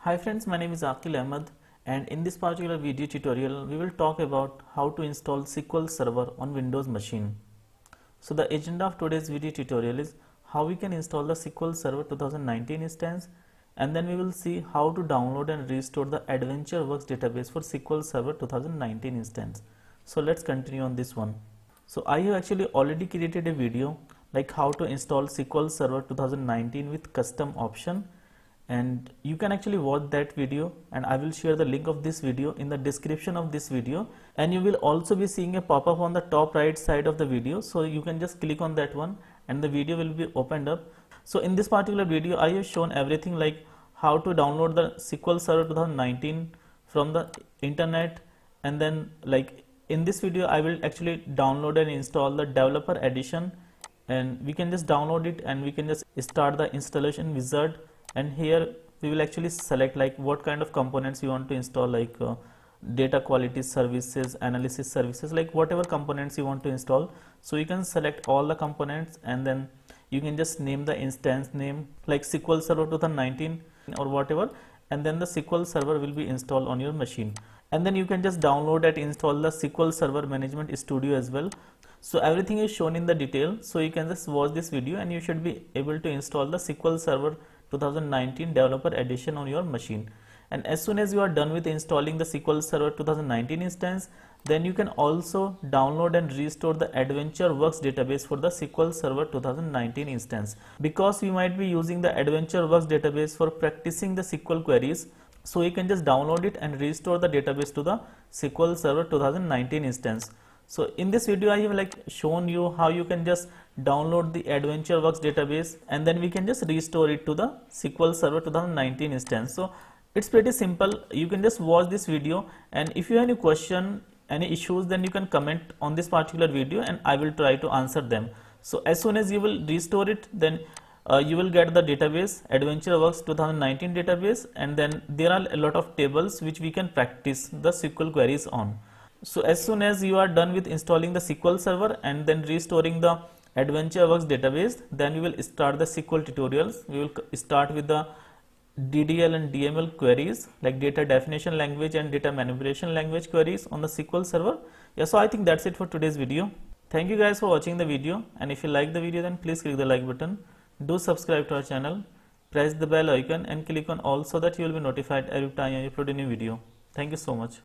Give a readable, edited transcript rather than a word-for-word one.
Hi friends, my name is Aqil Ahmed, and in this particular video tutorial we will talk about how to install SQL Server on Windows machine. So the agenda of today's video tutorial is how we can install the SQL Server 2019 instance, and then we will see how to download and restore the AdventureWorks database for SQL Server 2019 instance. So let's continue on this one. So I have actually already created a video like how to install SQL Server 2019 with custom option, and you can actually watch that video, and I will share the link of this video in the description of this video, and you will also be seeing a pop-up on the top right side of the video, so you can just click on that one and the video will be opened up. So in this particular video I have shown everything like how to download the SQL Server 2019 from the internet, and then like in this video I will actually download and install the developer edition, and we can just download it and we can just start the installation wizard. And here we will actually select like what kind of components you want to install, like data quality services, analysis services, like whatever components you want to install. So you can select all the components and then you can just name the instance name like SQL Server 2019 or whatever, and then the SQL Server will be installed on your machine. And then you can just download and install the SQL Server Management Studio as well. So everything is shown in the detail, so you can just watch this video and you should be able to install the SQL Server 2019 developer edition on your machine. And as soon as you are done with installing the SQL Server 2019 instance, then you can also download and restore the AdventureWorks database for the SQL Server 2019 instance, because you might be using the AdventureWorks database for practicing the SQL queries. So you can just download it and restore the database to the SQL Server 2019 instance. So in this video I have like shown you how you can just download the AdventureWorks database and then we can just restore it to the SQL Server 2019 instance. So it's pretty simple. You can just watch this video, and if you have any question, any issues, then you can comment on this particular video and I will try to answer them. So as soon as you will restore it, then you will get the database, AdventureWorks 2019 database, and then there are a lot of tables which we can practice the SQL queries on. So as soon as you are done with installing the SQL Server and then restoring the AdventureWorks database, then we will start the SQL tutorials. We will start with the DDL and DML queries like data definition language and data manipulation language queries on the SQL Server. Yeah, so I think that's it for today's video. Thank you guys for watching the video, and if you like the video then please click the like button. Do subscribe to our channel, press the bell icon and click on all so that you will be notified every time I upload a new video. Thank you so much.